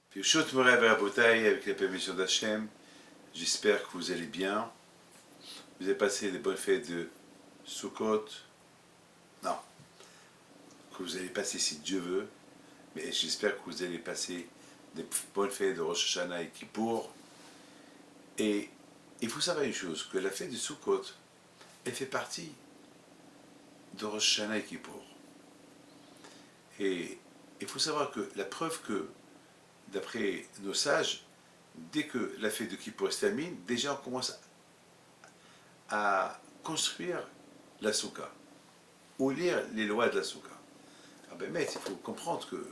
Pirshot Morav Rabotai, avec la permission d'Hachem, j'espère que vous allez bien. Vous avez passé des bonnes fêtes de Sukkot. Non, que vous allez passer si Dieu veut, mais j'espère que vous allez passer des bonnes fêtes de Rosh Hashanah et Kippour. Et il faut savoir une chose, que la fête de Sukkot, elle fait partie de Rosh Hashanah et Kippour. Et il faut savoir que la preuve que, d'après nos sages, dès que la fête de Kippour se termine, déjà on commence à construire la soukha, ou lire les lois de la soukha. Ah ben mais il faut comprendre que,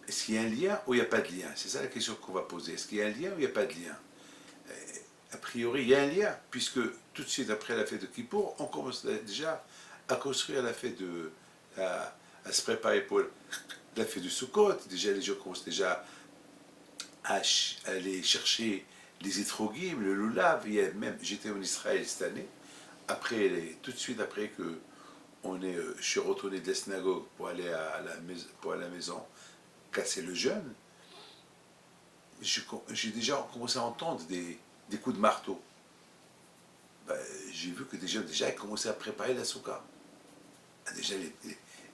est-ce qu'il y a un lien ou il n'y a pas de lien? C'est ça la question qu'on va poser. Est-ce qu'il y a un lien ou il n'y a pas de lien? A priori, il y a un lien, puisque tout de suite après la fête de Kippour, on commence déjà à construire la fête à se préparer pour la fête de Sukkot. Déjà, les gens commencent déjà à aller chercher les étrogim, le lulav. J'étais en Israël cette année, tout de suite après que je suis retourné de la synagogue pour aller à la maison casser le jeûne. J'ai déjà commencé à entendre des coups de marteau. Ben, j'ai vu que déjà ils commençaient à préparer la soukha.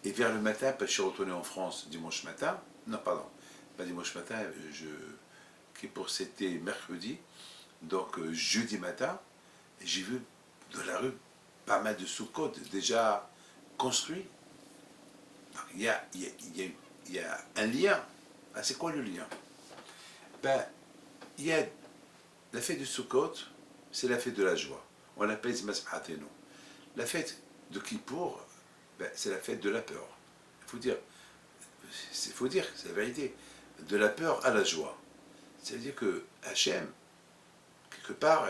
Et vers le matin, parce que je suis retourné en France dimanche matin, non pardon, pas dimanche matin, c'était mercredi, donc jeudi matin, j'ai vu dans la rue pas mal de soukhot déjà construits. Il y a un lien. Ah, c'est quoi le lien? Ben, il y a la fête de Sukkot, c'est la fête de la joie. On l'appelle Zmas'atenu. La fête de Kippour, ben, c'est la fête de la peur. Il faut dire, c'est la vérité. De la peur à la joie. C'est-à-dire que Hachem, quelque part,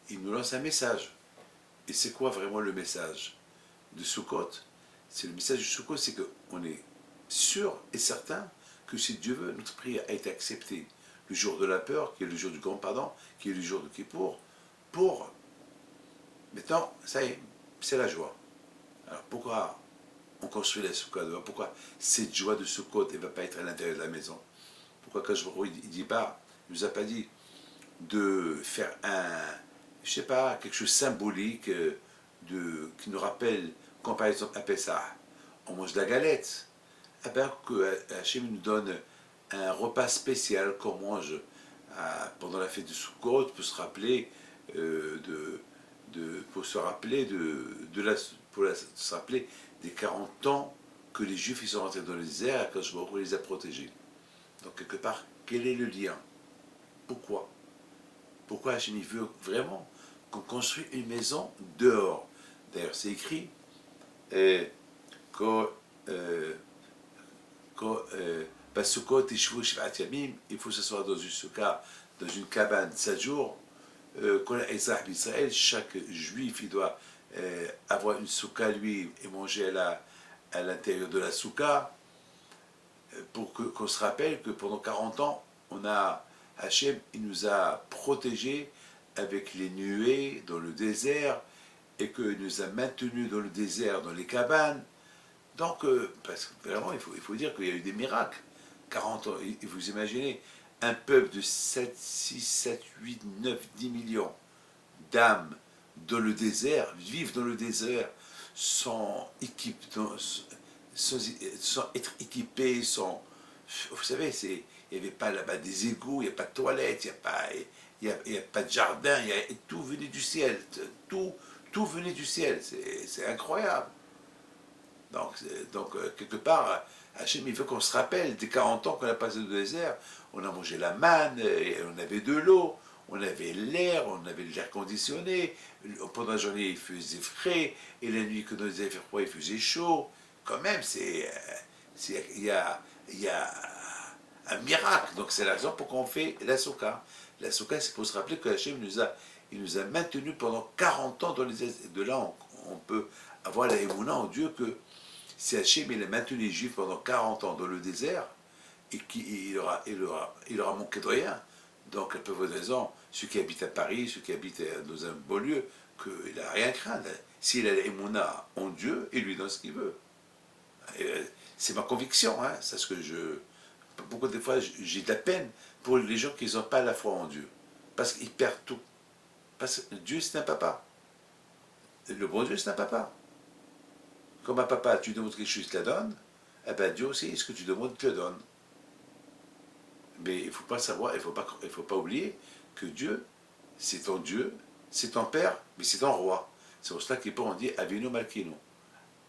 il nous lance un message. Et c'est quoi vraiment le message de Sukkot? C'est le message de Sukkot, c'est qu'on est sûr et certain que si Dieu veut, notre prière a été acceptée le jour de la peur, qui est le jour du grand pardon, qui est le jour de Kippour, pour maintenant, ça y est, c'est la joie. Alors pourquoi on construit la Sukkot? Pourquoi cette joie de Sukkot ne va pas être à l'intérieur de la maison? Pourquoi quand je il dit pas, il nous a pas dit de faire je sais pas, quelque chose de symbolique qui nous rappelle quand par exemple à Pessah, on mange de la galette. Eh bien que Hachem nous donne un repas spécial qu'on mange pendant la fête de Sukkot pour se rappeler se rappeler des 40 ans que les Juifs ils sont rentrés dans le désert et quand je les a protégés. Donc quelque part, quel est le lien? Pourquoi Hachem veut vraiment qu'on construise une maison dehors? D'ailleurs, c'est écrit il faut s'asseoir dans une soukha, dans une cabane 7 jours. Chaque juif il doit avoir une soukha lui et manger à l'intérieur de la soukha pour qu'on se rappelle que pendant 40 ans Hachem il nous a protégés avec les nuées dans le désert et qu'il nous a maintenus dans le désert, dans les cabanes. Donc, parce que vraiment, il faut dire qu'il y a eu des miracles. 40 ans, et vous imaginez, un peuple de 7, 6, 7, 8, 9, 10 millions d'âmes dans le désert, vivent dans le désert, sans être équipés, vous savez, il n'y avait pas là-bas des égouts, il n'y a pas de toilettes, il n'y a pas de jardin, tout venait du ciel, tout venait du ciel, c'est incroyable. Donc, quelque part, Hachem, il veut qu'on se rappelle des 40 ans qu'on a passé dans le désert, on a mangé la manne, et on avait de l'eau, on avait l'air, on avait l'air conditionné, pendant la journée il faisait frais, et la nuit quand on avait fait froid il faisait chaud. Quand même, il y a un miracle. Donc c'est la raison pour qu'on fait la soukha. La soukha, c'est pour se rappeler que Hachem il nous a maintenus pendant 40 ans dans les désert. De là, on peut avoir la émouna en Dieu que si Hachem il a maintenu les Juifs pendant 40 ans dans le désert, et qu'il aura manqué de rien, Donc, elle peut vous dire raison, ceux qui habitent à Paris, ceux qui habitent dans un beau lieu, qu'il n'a rien à craindre. S'il a l'émouna en Dieu, il lui donne ce qu'il veut. C'est ma conviction, hein, c'est ce que je... Beaucoup de fois, j'ai de la peine pour les gens qui n'ont pas la foi en Dieu. Parce qu'ils perdent tout. Parce que Dieu, c'est un papa. Le bon Dieu, c'est un papa. Comme un papa, tu demandes quelque chose, il te la donne. Eh bien, Dieu aussi, ce que tu demandes, il te le donne. Mais il ne faut pas savoir, il ne faut pas oublier que c'est ton Dieu, c'est ton Père, mais c'est ton roi. C'est pour cela qu'on dit Avinu Malkinu.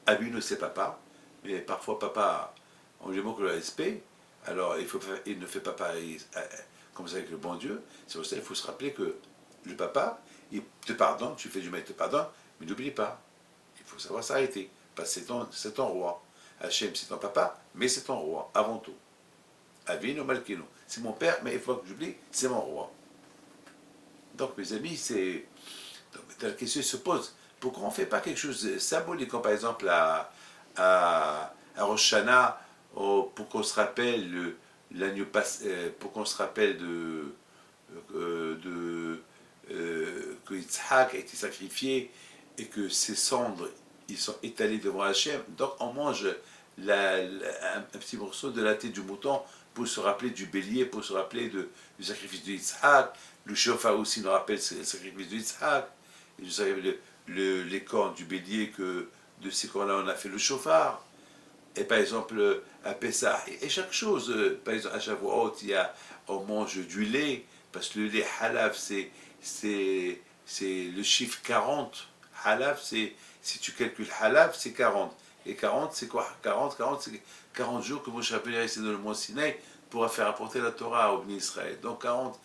Avinu, c'est papa, mais parfois papa, on lui manque le respect, alors il ne fait pas pareil comme ça avec le bon Dieu. C'est pour ça qu'il faut se rappeler que le papa, il te pardonne, tu fais du mal, il te pardonne, mais n'oublie pas, il faut savoir s'arrêter, parce que c'est ton roi. Hachem, c'est ton papa, mais c'est ton roi, avant tout. Avinu Malkinu. C'est mon père, mais il faut que j'oublie, c'est mon roi. Donc, mes amis, la question se pose. Pourquoi on ne fait pas quelque chose de symbolique, comme par exemple à Rosh Hashanah, pour qu'on se rappelle l'agneau pour qu'on se rappelle que Yitzhak a été sacrifié et que ses cendres ils sont étalés devant Hachem. Donc on mange un petit morceau de la tête du mouton pour se rappeler du bélier, pour se rappeler du sacrifice de Yitzhak. Le chauffard aussi nous rappelle le sacrifice de Yitzhak. Et vous savez, les cornes du bélier, de ces cornes-là, on a fait le chauffard. Et par exemple, à Pessah, et chaque chose, par exemple, à Shavuot, on mange du lait, parce que le lait halaf, c'est le chiffre 40. Halaf, si tu calcules halaf, c'est 40. Et 40, c'est quoi 40, c'est 40 jours que Moshe Rabbeinu est resté dans le mont Sinaï pour faire apporter la Torah au Bnei Israël. Donc 40,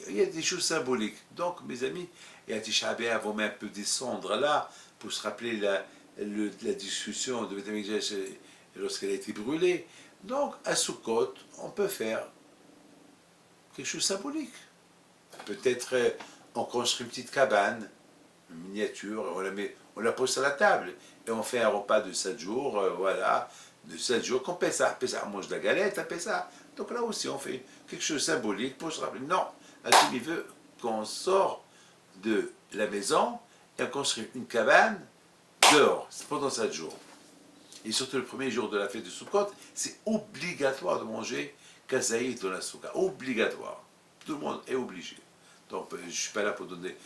il y a des choses symboliques. Donc, mes amis, et à Tisha B'Av, on met un peu des cendres là, pour se rappeler la discussion de Beth Amikdash lorsqu'elle a été brûlée. Donc, à Sukkot, on peut faire quelque chose de symbolique. Peut-être on construit une petite cabane, une miniature, on la pose sur la table, et on fait un repas de 7 jours, voilà, de 7 jours, qu'on paie ça. On mange de la galette, on paie ça. Donc là aussi, on fait quelque chose de symbolique pour se rappeler. Non, Hachem, il veut qu'on sort de la maison et on construit une cabane dehors, c'est pendant 7 jours. Et surtout le premier jour de la fête de Sukkot, c'est obligatoire de manger kazaït dans la soukha. Obligatoire. Tout le monde est obligé. Donc je ne suis pas là pour donner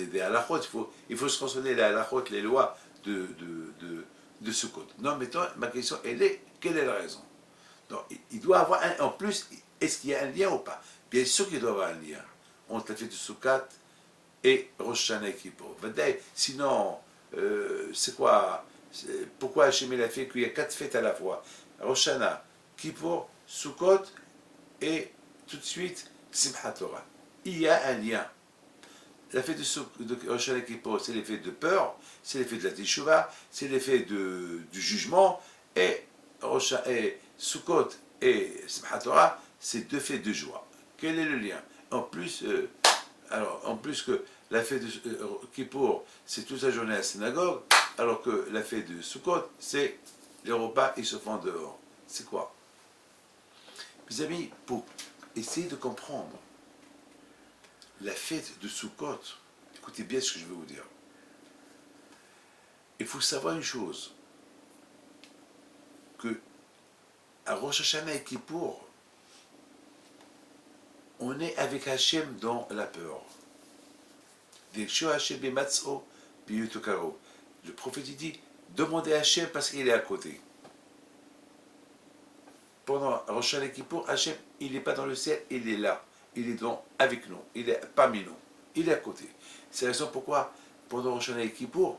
des halachot. Il faut se consoler les halachot, les lois de Sukkot. Non, mais toi, ma question, elle est, quelle est la raison? Donc, il doit avoir en plus, est-ce qu'il y a un lien ou pas? Bien sûr qu'il doit y avoir un lien entre la fête de Sukkot et Rosh Hashanah et Kippour. Sinon, c'est quoi? Pourquoi Hachem a fait qu'il y a 4 fêtes à la fois? Rosh Hashanah, Kippour, Sukkot et tout de suite Simchat Torah. Il y a un lien. La fête de Rosh Hashanah et Kippour, c'est l'effet de peur, c'est l'effet de la Teshuvah, c'est l'effet du jugement, et Sukkot et Simchat Torah, c'est 2 fêtes de joie. Quel est le lien? En plus, en plus que la fête de Kippour, c'est toute la journée à la synagogue, alors que la fête de Sukkot, c'est les repas, ils se font dehors. C'est quoi? Mes amis, pour essayer de comprendre la fête de Sukkot, écoutez bien ce que je vais vous dire. Il faut savoir une chose, que à Rosh Hashanah et Kippour, on est avec Hachem dans la peur. Le prophète dit, demandez à Hachem parce qu'il est à côté. Pendant Rosh Hashanah et Kippour, Hachem, il n'est pas dans le ciel, il est là. Il est avec nous, il est parmi nous, il est à côté. C'est la raison pourquoi, pendant Rosh Hashanah et Kippour,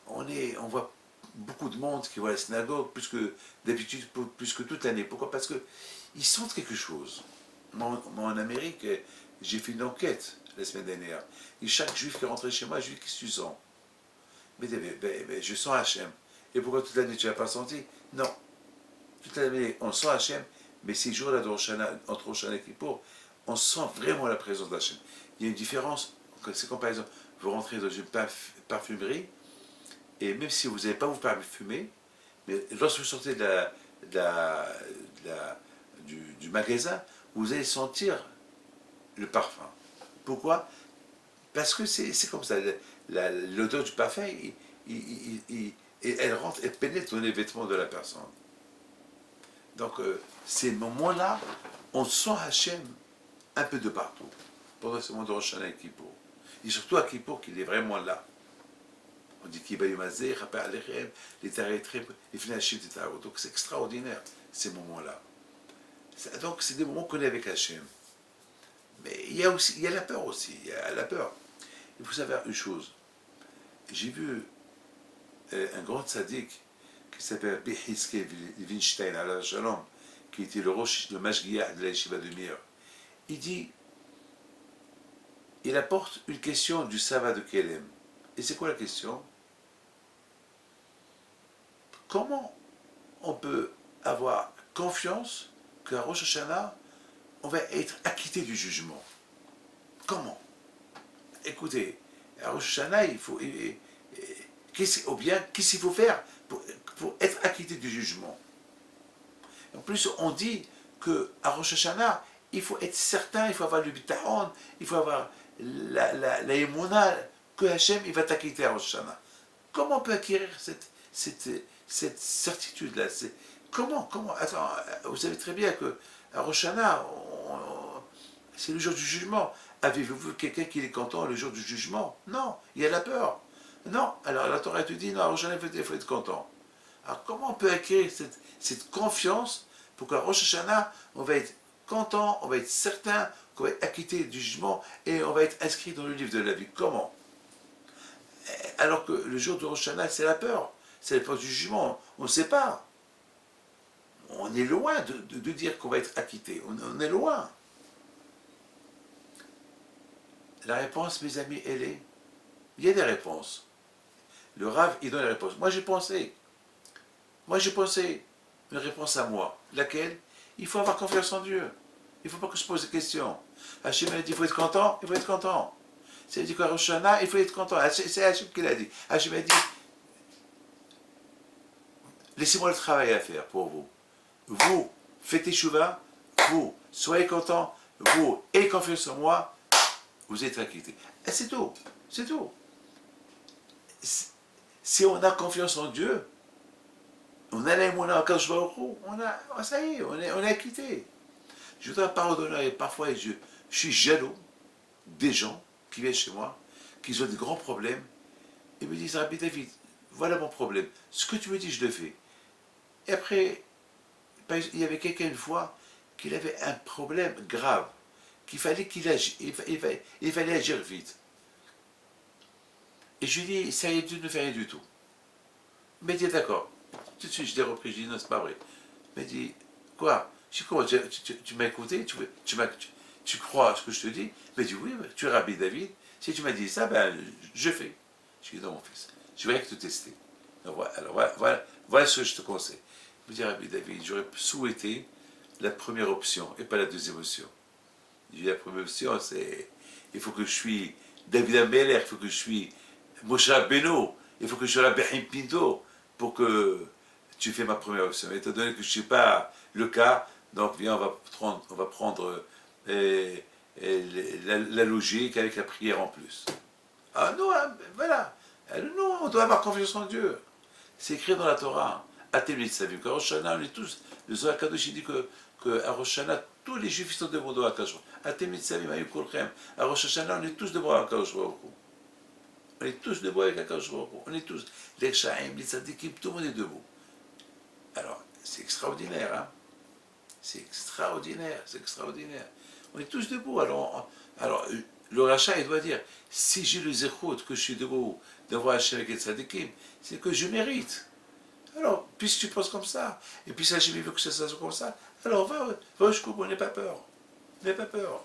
on voit beaucoup de monde qui va à la synagogue, plus que d'habitude, plus que toute l'année. Pourquoi? Parce qu'ils sentent quelque chose. Moi, en Amérique, j'ai fait une enquête la semaine dernière. Et chaque juif qui est rentré chez moi, je lui dis, qu'est-ce que tu sens? Mais je sens Hachem. Et pourquoi toute l'année tu n'as pas senti? Non. Toute l'année, on sent Hachem, mais ces jours-là, entre Rosh Hashanah et Kippour, on sent vraiment la présence d'Hachem. Il y a une différence. C'est comme par exemple, vous rentrez dans une parfumerie, et même si vous n'avez pas vous parfumer, mais lorsque vous sortez du magasin, vous allez sentir le parfum. Pourquoi? Parce que c'est comme ça. L'odeur du parfum, elle rentre, elle pénètre dans les vêtements de la personne. Donc, ces moments-là, on sent Hachem un peu de partout, pendant ce moment de Rosh Hashanah et Kippour. Et surtout à Kippour, qu'il est vraiment là. On dit qu'il va y maser, rappel alechem, les taretrem, les finachim, etc. Donc c'est extraordinaire, ces moments-là. Donc c'est des moments qu'on est avec Hachem. Mais il y a la peur aussi, il y a la peur. Il faut savoir une chose. J'ai vu un grand tzaddik qui s'appelle Behiske Winstein, à Shalom, qui était le Mashgiach de la Yeshiva de Mir. Il dit, il apporte une question du Sava de Kelem. Et c'est quoi la question? Comment on peut avoir confiance qu'à Rosh Hashanah, on va être acquitté du jugement? Comment? Écoutez, à Rosh Hashanah, il faut... ou bien, qu'est-ce qu'il faut faire pour être acquitté du jugement? En plus, on dit qu'à Rosh Hashanah, il faut être certain, il faut avoir le bitachon, il faut avoir la émona, que Hachem, il va t'acquitter à Rosh Hashanah. Comment on peut acquérir cette certitude-là? Comment? Attends, vous savez très bien qu'à Rosh Hashanah, c'est le jour du jugement. Avez-vous vu quelqu'un qui est content le jour du jugement? Non, il y a la peur. Non, alors la Torah te dit, non, à Rosh Hashanah, il faut être content. Alors comment on peut acquérir cette confiance pour qu'à Rosh Hashanah, on va être content, on va être certain qu'on va être acquitté du jugement et on va être inscrit dans le livre de la vie? Comment? Alors que le jour de Rosh Hashanah, c'est la peur. C'est la peur du jugement. On ne sait pas. On est loin de dire qu'on va être acquitté. On est loin. La réponse, mes amis, elle est... Il y a des réponses. Le Rav, il donne les réponses. Moi, j'ai pensé une réponse à moi. Laquelle? Il faut avoir confiance en Dieu. Il ne faut pas que je pose des questions. Hachem a dit, il faut être content, il faut être content. Ça veut dire qu'à Rosh Hashanah, il faut être content. C'est Hachem qui l'a dit. Hachem a dit, laissez-moi le travail à faire pour vous. Vous, faites échouva, vous, soyez content, vous, ayez confiance en moi, vous êtes acquittés. Et c'est tout, c'est tout. Si on a confiance en Dieu, on a l'aimona à Kajbaourou, ça y est, on est acquitté. Je voudrais pardonner, parfois je suis jaloux des gens qui viennent chez moi, qui ont des grands problèmes, et me disent, Rabbi David, voilà mon problème, ce que tu me dis, je le fais. Et après, il y avait quelqu'un une fois, qu'il avait un problème grave, qu'il fallait qu'il agisse, il fallait agir vite. Et je lui dis, ça y est, tu ne fais rien du tout. Il m'a dit, d'accord. Tout de suite, je l'ai repris, je lui ai dit, non, c'est pas vrai. Il m'a dit, quoi? Je dis, comment, tu m'as écouté, tu crois à ce que je te dis? Il m'a dit, oui, tu es Rabbi David. Si tu m'as dit ça, ben, je fais. Je lui ai dit, non, mon fils, je vais rien que te tester. Alors voilà ce que je te conseille. Il me dit, Rabbi David, j'aurais souhaité la première option et pas la deuxième option. Je lui ai dit, la première option, c'est, il faut que je suis David Ameller, il faut que je suis Moshe Beno, il faut que je sois Rabbi Pinto pour que tu fais ma première option. Étant donné que je ne suis pas le cas, donc viens, on va prendre la logique avec la prière en plus. Ah non, voilà. Non, on doit avoir confiance en Dieu. C'est écrit dans la Torah. Atem sa vie. Qu'à Rosh Hashanah, on est tous. Le Zohar Kadosh, il dit qu'à Rosh Hashanah, tous les Juifs sont devant le Akadosh. Atem sa vie, Maïu Kolchem. À Rosh Hashanah, on est tous devant Akadosh. On est tous debout avec Akadosh. On est tous. Les Shaim, les Tzadikim, tout le monde est debout. Alors, c'est extraordinaire, hein. C'est extraordinaire, c'est extraordinaire. On est tous debout. Alors le rachat, il doit dire, si j'ai le zéchout, que je suis debout devant Hachem avec les tzadikim, c'est que je mérite. Alors, puisque tu penses comme ça, et puis ça, j'ai vu que ça soit comme ça, alors va jusqu'au bout, n'aie pas peur. N'aie pas peur.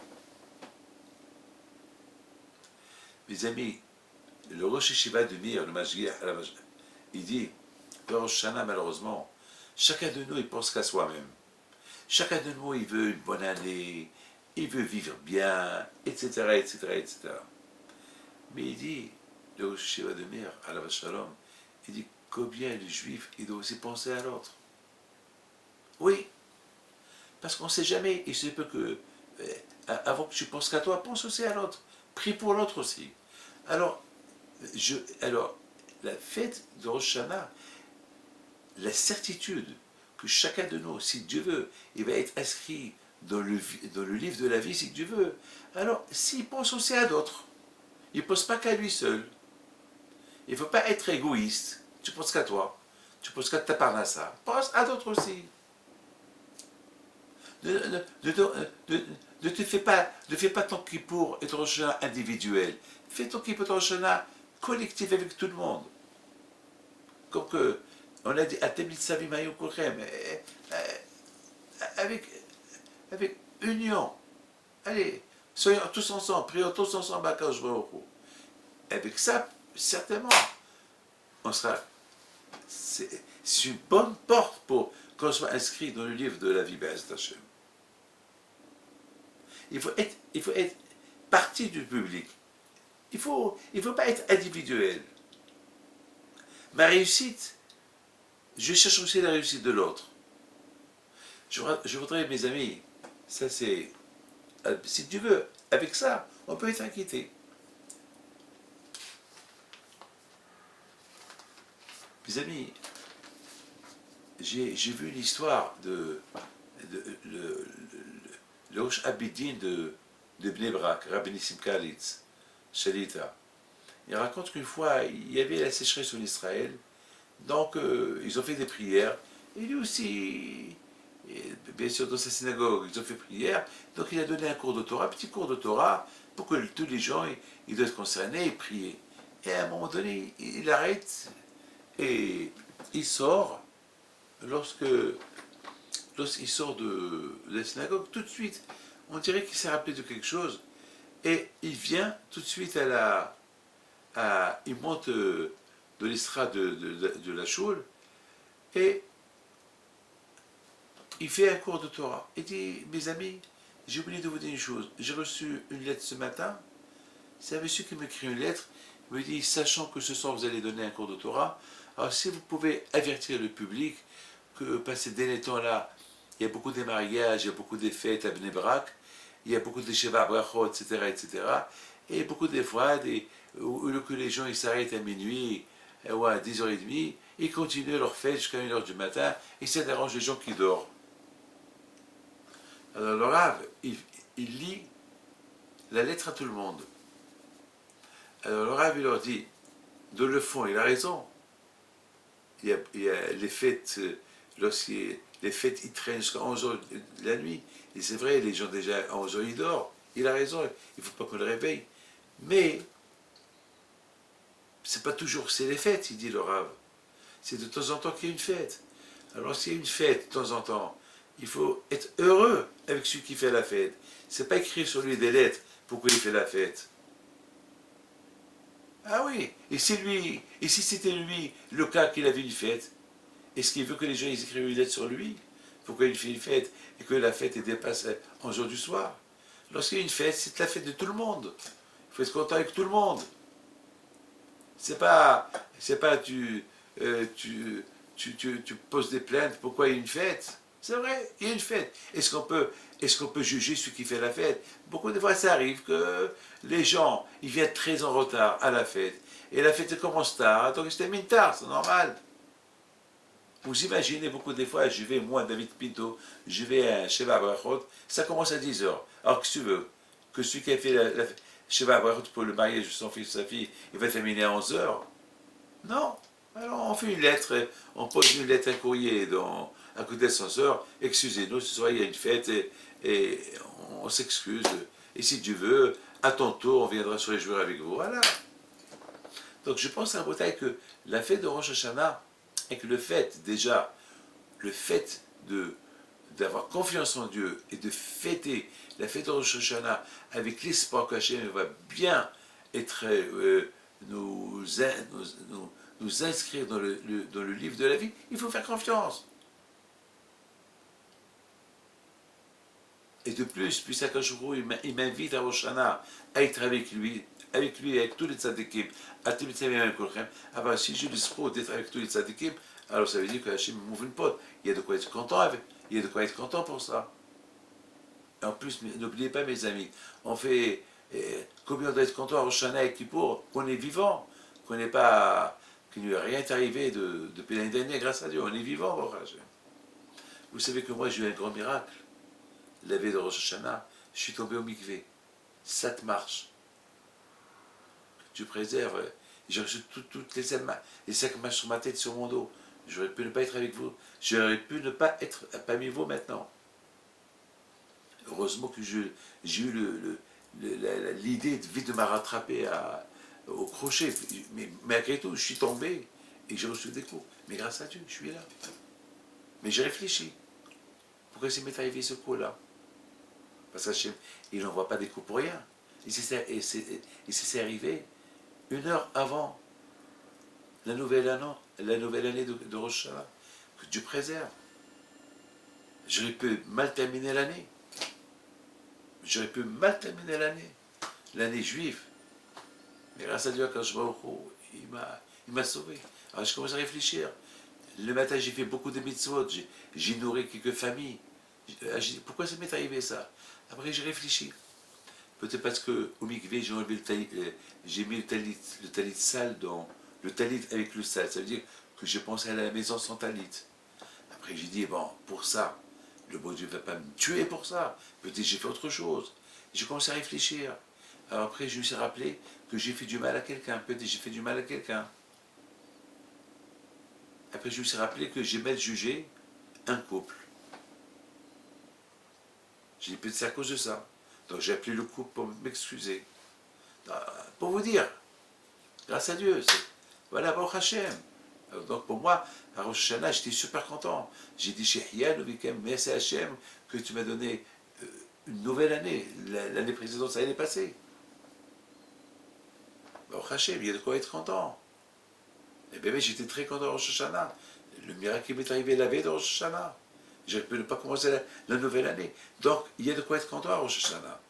Mes amis, le Rosh Hashiva de Mir, le Mashgiach, il dit, le Rosh Hashanah, malheureusement, chacun de nous, il pense qu'à soi-même. Chacun de nous, il veut une bonne année, il veut vivre bien, etc., etc., etc. Mais il dit, le Rosh Hashiva de Mir, Alav Shalom, il dit combien les Juifs, ils doivent aussi penser à l'autre. Oui, parce qu'on ne sait jamais, il se peut que avant que tu penses qu'à toi, pense aussi à l'autre. Prie pour l'autre aussi. Alors, alors, la fête de Rosh Hashanah, la certitude que chacun de nous, si Dieu veut, il va être inscrit dans le livre de la vie, si Dieu veut. Alors, s'il pense aussi à d'autres, il ne pense pas qu'à lui seul. Il ne faut pas être égoïste. Tu penses qu'à toi. Tu penses qu'à ta parnassa. Pense à d'autres aussi. Ne fais pas ton kippour et ton Rosh Hashanah individuel. Fais ton kippour et ton Rosh Hashanah collectif avec tout le monde. Comme que, on a dit, avec, avec union. Allez, soyons tous ensemble, prions tous ensemble à Kadosh Baruch Hu. Avec ça, certainement, on sera. C'est une bonne porte pour qu'on soit inscrit dans le livre de la vie Be'ez Hashem. Il faut être partie du public. Il faut pas être individuel. Ma réussite, je cherche aussi la réussite de l'autre. Je voudrais, mes amis, ça c'est, si tu veux, avec ça, on peut être inquiété. Mes amis, j'ai vu l'histoire de le Rosh Abidin de Bnei Brak, Rabbi Nissim Kalitz, Shalita. Il raconte qu'une fois, il y avait la sécheresse en Israël, donc ils ont fait des prières, et lui aussi, bien sûr dans sa synagogue, ils ont fait prière, donc il a donné un cours de Torah, un petit cours de Torah, pour que tous les gens, ils doivent être concernés et prier. Et à un moment donné, il arrête, et il sort, lorsqu'il sort de la synagogue, tout de suite, on dirait qu'il s'est rappelé de quelque chose, et il vient tout de suite il monte de l'estrade de la choule, et il fait un cours de Torah. Il dit, mes amis, j'ai oublié de vous dire une chose, j'ai reçu une lettre ce matin, c'est un monsieur qui m'écrit une lettre, il me dit, sachant que ce soir vous allez donner un cours de Torah, alors si vous pouvez avertir le public que passé dès temps-là, il y a beaucoup de mariages, il y a beaucoup de fêtes à Bnei Brak, il y a beaucoup de Sheva Brachot, etc., etc., et beaucoup de fois, où que les gens ils s'arrêtent à minuit, ou à 10h30, ils continuent leur fête jusqu'à 1h du matin, et ça dérange les gens qui dorment. Alors le Rav, il lit la lettre à tout le monde. Alors le Rav, il leur dit, de le fond, il a raison. Il y a les fêtes, les fêtes, ils traînent jusqu'à 11h de la nuit. Et c'est vrai, les gens déjà à 11h, ils dorment. Il a raison, il ne faut pas qu'on le réveille. Mais, c'est pas toujours, c'est les fêtes, il dit le Rav. C'est de temps en temps qu'il y a une fête. Alors s'il y a une fête, de temps en temps, il faut être heureux avec celui qui fait la fête. C'est pas écrire sur lui des lettres pourquoi il fait la fête. Ah oui, et si c'était lui le cas qu'il avait une fête, est-ce qu'il veut que les gens ils écrivent une lettre sur lui? Pourquoi il fait une fête et que la fête dépasse 11 heures du soir? Lorsqu'il y a une fête, c'est la fête de tout le monde. Il faut être content avec tout le monde. C'est pas tu poses des plaintes, pourquoi il y a une fête? C'est vrai, il y a une fête. Est-ce qu'on peut juger celui qui fait la fête? Beaucoup de fois, ça arrive que les gens, ils viennent très en retard à la fête. Et la fête commence tard, donc ils se terminent tard, c'est normal. Vous imaginez, beaucoup de fois, je vais, moi, David Pinto, je vais à Sheva Brachot, ça commence à 10h. Alors que tu veux, que celui qui a fait la Sheva Brachot pour le mariage de son fils, sa fille, il va terminer à 11h? Non. Alors on fait une lettre, on pose une lettre, un courrier à côté de l'ascenseur, excusez-nous, ce soir il y a une fête et on s'excuse. Et si Dieu veut, à ton tour, on viendra se réjouir avec vous. Voilà. Donc je pense à un détail que la fête de Rosh Hashanah, et que le fait d'avoir confiance en Dieu et de fêter la fête de Rosh Hashanah avec l'espoir qu'Hachem va bien être, nous inscrire dans le livre de la vie, il faut faire confiance. Et de plus, puis Akash il m'invite à Rosh Hashanah à être avec lui, avec tous les tzadikim, à Timitzavim Kolchem. Ah ben, si j'ai l'espoir d'être avec tous les tzadikim, alors ça veut dire que Hachem m'ouvre une porte. Il y a de quoi être content avec, il y a de quoi être content pour ça. En plus, n'oubliez pas, mes amis, on fait combien on doit être content à Rosh Hashanah et Kippour, qu'on est vivant, qu'on n'est pas, qu'il ne lui rien est arrivé depuis l'année dernière, grâce à Dieu. On est vivant, Baruch Hashem. Vous savez que moi, j'ai eu un grand miracle. La veille de Rosh Hashanah, je suis tombé au mikvé. 7 marches. Dieu préserve. J'ai reçu toutes les 5 marches sur ma tête, sur mon dos. J'aurais pu ne pas être avec vous. J'aurais pu ne pas être parmi vous maintenant. Heureusement que j'ai eu l'idée de vite de me rattraper au crochet. Mais malgré tout, je suis tombé et j'ai reçu des coups. Mais grâce à Dieu, je suis là. Mais j'ai réfléchi. Pourquoi ça m'est arrivé ce coup-là? Parce qu'il n'envoie pas des coups pour rien. Et c'est arrivé 1 heure avant la nouvelle année de Rosh Hashanah. Que Dieu préserve. J'aurais pu mal terminer l'année. J'aurais pu mal terminer l'année juive. Mais grâce à Dieu, quand je vois il m'a sauvé. Alors je commence à réfléchir. Le matin, j'ai fait beaucoup de mitzvot. J'ai nourri quelques familles. J'ai dit, pourquoi ça m'est arrivé ça? Après, j'ai réfléchi. Peut-être parce qu'au mikvé, j'ai mis le talit sale dans le talit avec le sale. Ça veut dire que j'ai pensé à la maison sans talit. Après, j'ai dit, bon, pour ça, le bon Dieu ne va pas me tuer pour ça. Peut-être que j'ai fait autre chose. J'ai commencé à réfléchir. Alors après, je me suis rappelé que j'ai fait du mal à quelqu'un. Peut-être que j'ai fait du mal à quelqu'un. Après, je me suis rappelé que j'ai mal jugé un couple. J'ai dit, peut-être c'est à cause de ça. Donc j'ai appelé le couple pour m'excuser. Pour vous dire, grâce à Dieu, voilà, Baruch Hashem. Donc pour moi, à Rosh Hashanah, j'étais super content. J'ai dit, Shehiya, merci Hashem, que tu m'as donné une nouvelle année. L'année précédente, ça allait passer. Baruch Hashem, il y a de quoi être content. Et bien, j'étais très content à Rosh Hashanah. Le miracle qui m'est arrivé la veille de Rosh Hashanah. J'aurais pu ne pas commencer la nouvelle année. Donc, il y a de quoi être content à Rosh Hashanah.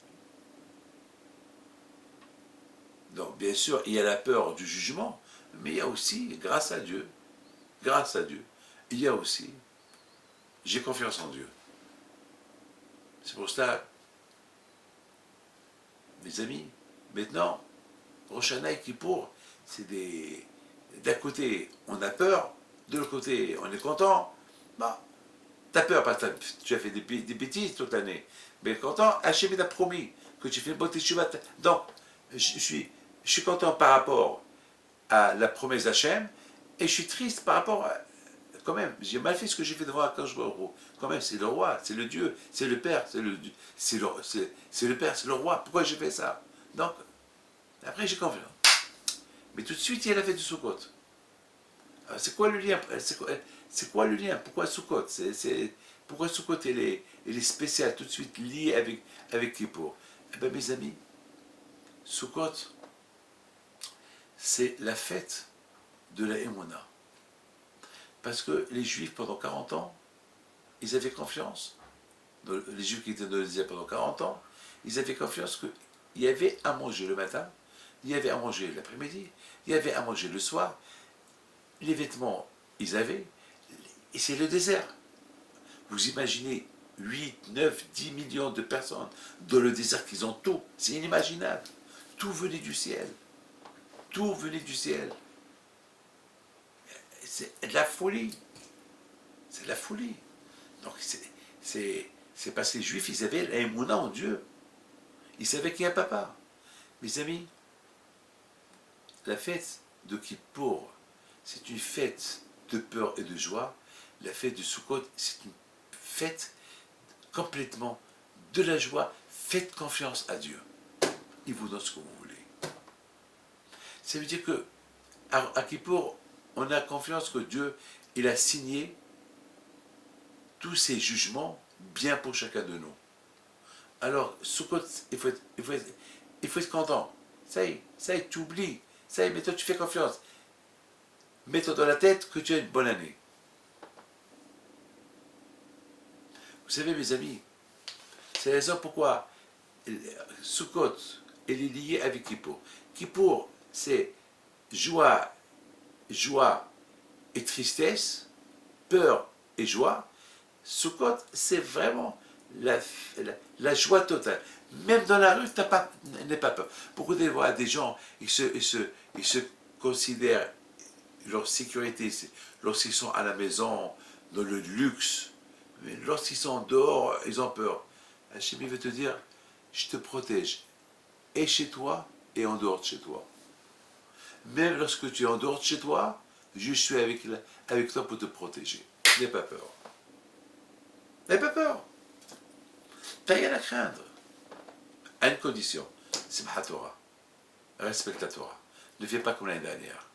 Donc, bien sûr, il y a la peur du jugement, mais il y a aussi, grâce à Dieu, il y a aussi, j'ai confiance en Dieu. C'est pour cela, mes amis, maintenant, Rosh Hashanah et Kippour, c'est d'un côté, on a peur, de l'autre côté, on est content. Bah, t'as peur parce que tu as fait des bêtises toute l'année. Mais content, Hachem t'a promis que tu fais une bonne teshuva. Donc, je suis content par rapport à la promesse d'Hachem et je suis triste par rapport à. Quand même, j'ai mal fait ce que j'ai fait devant Akadosh Baruch Hu. Quand même, c'est le roi, c'est le Dieu, c'est le Père, c'est le Père, c'est le roi. Pourquoi j'ai fait ça? Donc, après, j'ai confiance. Mais tout de suite, il y a la fête du Sukkot. C'est quoi le lien? C'est quoi le lien? Pourquoi Sukkot? Pourquoi Sukkot elle est spéciale, tout de suite liée avec Kippour? Eh bien, mes amis, Sukkot, c'est la fête de la Emouna. Parce que les Juifs, pendant 40 ans, ils avaient confiance. Les Juifs qui étaient dans le désert pendant 40 ans, ils avaient confiance qu'il y avait à manger le matin, il y avait à manger l'après-midi, il y avait à manger le soir. Les vêtements, ils avaient, et c'est le désert. Vous imaginez 8, 9, 10 millions de personnes dans le désert qu'ils ont tout, c'est inimaginable. Tout venait du ciel. Tout venait du ciel. C'est de la folie. C'est de la folie. Donc c'est parce que les Juifs, ils avaient la émouna en Dieu. Ils savaient qu'il y a un papa. Mes amis, la fête de Kippour, c'est une fête de peur et de joie. La fête de Sukkot, c'est une fête complètement de la joie. Faites confiance à Dieu. Il vous donne ce que vous voulez. Ça veut dire que à Kippour, on a confiance que Dieu, il a signé tous ses jugements bien pour chacun de nous. Alors, Sukkot, il faut être content. Ça y est, tu oublies. Ça y est, mais toi, tu fais confiance. Mets-toi dans la tête que tu as une bonne année. Vous savez, mes amis, c'est la raison pourquoi Sukkot, elle est liée avec Kippour. Kippour, c'est joie et tristesse, peur et joie. Sukkot, c'est vraiment la, la joie totale. Même dans la rue, n'aie pas peur. Beaucoup de fois, des gens, ils se considèrent leur sécurité lorsqu'ils sont à la maison, dans le luxe. Mais lorsqu'ils sont dehors, ils ont peur. Hachem veut te dire, je te protège, et chez toi, et en dehors de chez toi. Même lorsque tu es en dehors de chez toi, je suis avec toi pour te protéger. N'aie pas peur. N'aie pas peur. T'as rien à craindre. À une condition, c'est ma Torah. Respecte la Torah. Ne fais pas comme l'année dernière.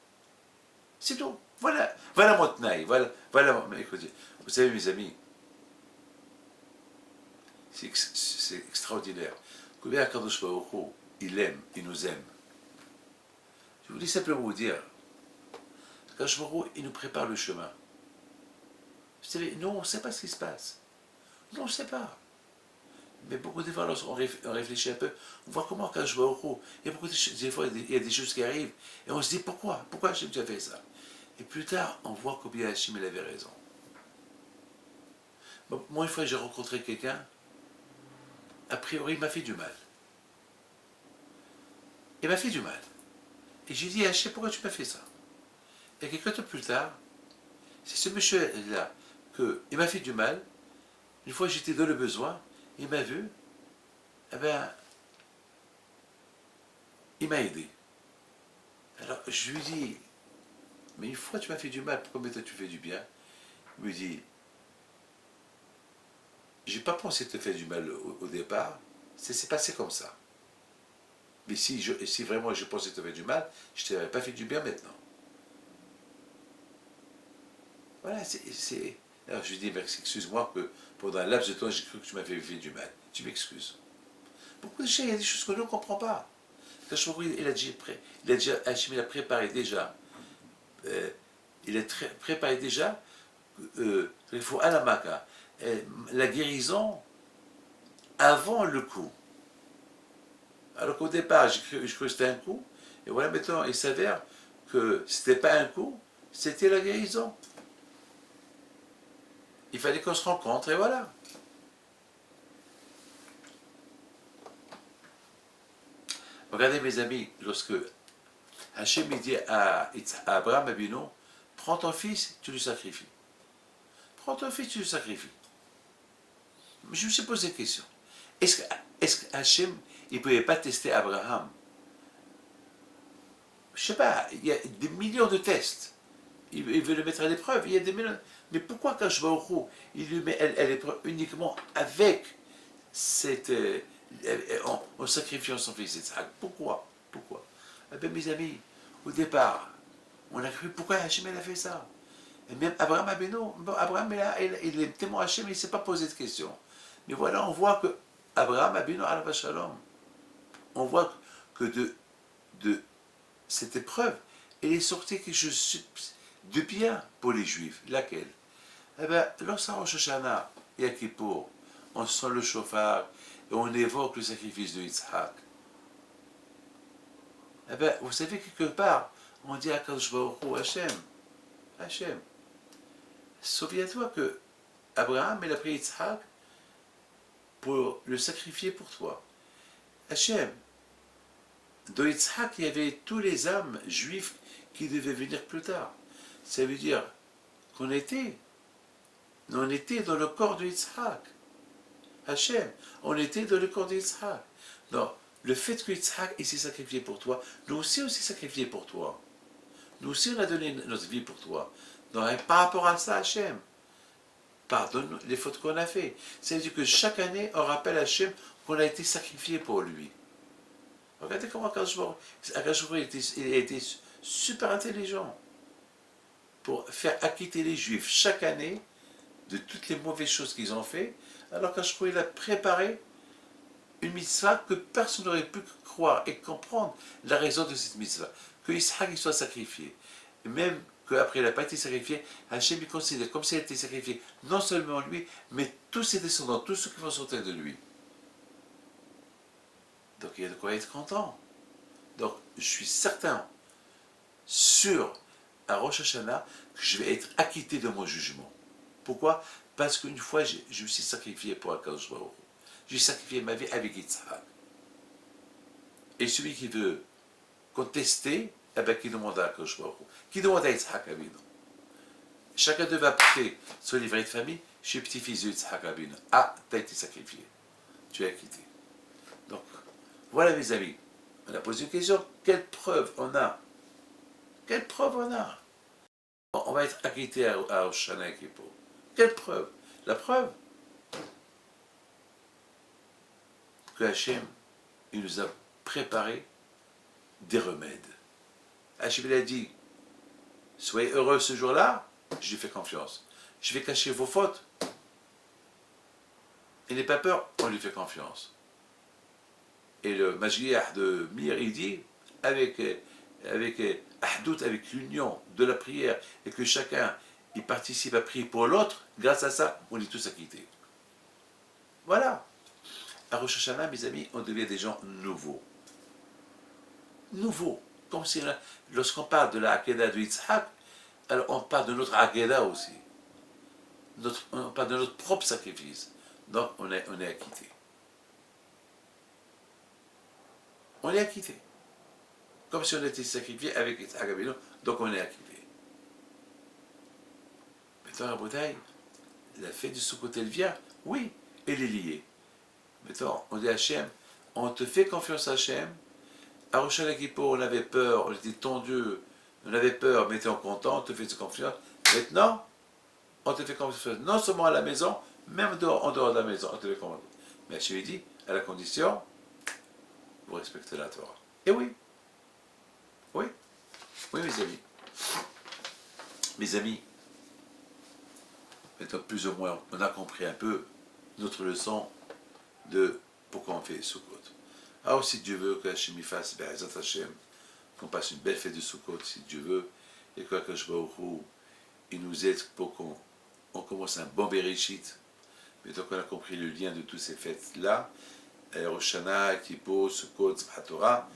C'est tout. Voilà mon tenaille. Écoutez, vous savez, mes amis, c'est extraordinaire. Combien Akadosh Baruch Hu, il aime, il nous aime. Je voulais simplement vous dire, Akadosh Baruch Hu, il nous prépare le chemin. Vous savez, nous, on ne sait pas ce qui se passe. Nous, on ne sait pas. Mais beaucoup de fois, lorsqu'on réfléchit un peu, on voit comment Akadosh Baruch Hu, il y a beaucoup de choses, des fois, il y a des choses qui arrivent, et on se dit, pourquoi Hachem tu as fait ça? Et plus tard, on voit combien Hachem il avait raison. Bon, moi, une fois, j'ai rencontré quelqu'un, a priori, il m'a fait du mal. Il m'a fait du mal. Et j'ai dit, Hachem, pourquoi tu m'as fait ça? Et quelques temps plus tard, c'est ce monsieur-là qu'il m'a fait du mal. Une fois, j'étais dans le besoin, il m'a vu, eh ben, il m'a aidé. Alors, je lui dis, mais une fois tu m'as fait du mal, pourquoi maintenant tu fais du bien? Il me dit, j'ai pas pensé te faire du mal au départ, c'est passé comme ça. Mais si vraiment je pensais te faire du mal, je ne t'aurais pas fait du bien maintenant. Voilà, alors je lui dis, excuse-moi que pendant un laps de temps, j'ai cru que tu m'avais fait du mal. Tu m'excuses. Beaucoup de choses, il y a des choses que nous ne comprenons pas. Hachem, il a préparé déjà. Il a préparé déjà, il faut à la maca, la guérison avant le coup. Alors qu'au départ, je croyais que c'était un coup, et voilà, maintenant, il s'avère que ce n'était pas un coup, c'était la guérison. Il fallait qu'on se rencontre, et voilà. Regardez, mes amis, lorsque Hachem dit à Abraham Abinu, prends ton fils, tu le sacrifies. Prends ton fils, tu le sacrifies. Je me suis posé la question. Est-ce que Hachem, il ne pouvait pas tester Abraham? Je ne sais pas, il y a des millions de tests. Il veut le mettre à l'épreuve. Il y a des millions. Mais pourquoi Akadosh Baruch Hu, il lui met à l'épreuve uniquement avec cette, en sacrifiant son fils Yitzhak? Pourquoi? Eh bien, mes amis, au départ, on a cru pourquoi Hachem a fait ça. Et même Abraham Abeno, Abraham il est tellement Hachem, il ne s'est pas posé de questions. Mais voilà, on voit que Abraham Abeno Alav Shalom, on voit que de cette épreuve, elle est sortie quelque chose de bien pour les Juifs. Laquelle? Eh bien, lorsqu'à Rosh Hashanah et à Kippour, on sent le chauffard et on évoque le sacrifice de Yitzhak. Eh bien, vous savez, quelque part, on dit à Kadosh Baruch Hu, Hachem, souviens-toi que Abraham, il a pris Yitzhak pour le sacrifier pour toi. Hachem, dans Yitzhak, il y avait tous les âmes juifs qui devaient venir plus tard. Ça veut dire qu'on était dans le corps de Yitzhak. Hachem, on était dans le corps de Yitzhak. Non, le fait que Yitzhak s'est sacrifié pour toi, nous aussi on s'est sacrifié pour toi. Nous aussi on a donné notre vie pour toi. Donc, par rapport à ça, Hachem, pardonne les fautes qu'on a fait. C'est-à-dire que chaque année, on rappelle à Hachem qu'on a été sacrifié pour lui. Regardez comment Akadosh Baruch Hu il a été super intelligent pour faire acquitter les Juifs chaque année de toutes les mauvaises choses qu'ils ont fait, alors qu'Akadosh Baruch Hu il a préparé une mitzvah que personne n'aurait pu croire et comprendre la raison de cette mitzvah, que Yitzhak soit sacrifié. Et même qu'après il n'a pas été sacrifié, Hachem il considère comme s'il a été sacrifié, non seulement lui, mais tous ses descendants, tous ceux qui vont sortir de lui. Donc il y a de quoi être content. Donc je suis certain, sûr, à Rosh Hashanah, que je vais être acquitté de mon jugement. Pourquoi? Parce qu'une fois, je me suis sacrifié pour Akadosh Baruch Hu. J'ai sacrifié ma vie avec Yitzhak. Et celui qui veut contester, eh bien, qui demande à Akadosh Baruch Hu, qui demande à Yitzhak Avinu. Chacun devait apporter son livret de famille. Je suis petit-fils de Yitzhak Avinu. Ah, tu as été sacrifié. Tu as quitté. Donc, voilà mes amis. On a posé une question. Quelle preuve on a? Quelle preuve on a? On va être acquitté à Hoshana Kippour. Quelle preuve? La preuve que Hachem, il nous a préparé des remèdes. Hachem, il a dit, soyez heureux ce jour-là, je lui fais confiance. Je vais cacher vos fautes. Il n'ait pas peur, on lui fait confiance. Et le Mashiach de Mir, il dit, avec Ahdout, avec l'union de la prière, et que chacun il participe à prier pour l'autre, grâce à ça, on est tous acquittés. Voilà. À Rosh Hashanah, mes amis, on devient des gens nouveaux. Nouveaux. Comme si, lorsqu'on parle de la Hakeda de Yitzhak, alors on parle de notre Hakeda aussi. On parle de notre propre sacrifice. Donc, on est acquitté. On est acquitté. Comme si on était sacrifié avec Yitzhak Avinu, donc on est acquitté. Maintenant, Rabotai, la fête du Sukkot, elle vient, oui, elle est liée. Maintenant, on dit à Hachem, on te fait confiance à Hachem. À Rosh Hashanah, on avait peur, on était tendu, on avait peur, mais on était content, on te fait confiance. Maintenant, on te fait confiance, non seulement à la maison, même en dehors de la maison, on te fait confiance. Mais Hachem lui dit, à la condition, vous respectez la Torah. Et oui. Oui. Oui, mes amis. Mes amis, maintenant, plus ou moins, on a compris un peu notre leçon de pourquoi on fait Sukkot. Alors, si Dieu veut que Hachem y fasse, Be'ezrat Hachem, qu'on passe une belle fête de Sukkot, si Dieu veut, et que Akadosh Baruch Hu, il nous aide pour qu'on commence un bon Bereshit. Maintenant qu'on a compris le lien de toutes ces fêtes-là, Rosh Hashanah, Kippour, Sukkot, Simchat Torah,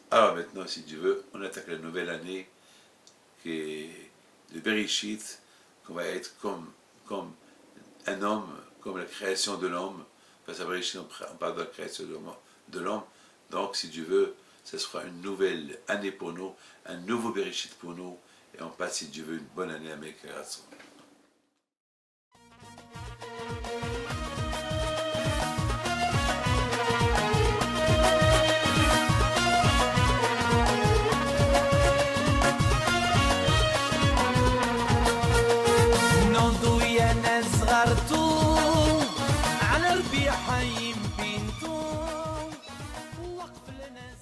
alors maintenant, si Dieu veut, on attaque la nouvelle année, qui est le Bereshit, qu'on va être comme un homme, comme la création de l'homme. Parce qu'à Bereshit, on parle de la création de l'homme. Donc, si Dieu veut, ce sera une nouvelle année pour nous, un nouveau Bereshit pour nous, et on passe, si Dieu veut, une bonne année avec Ratson. على ربيع حيم بنتو وقف لنا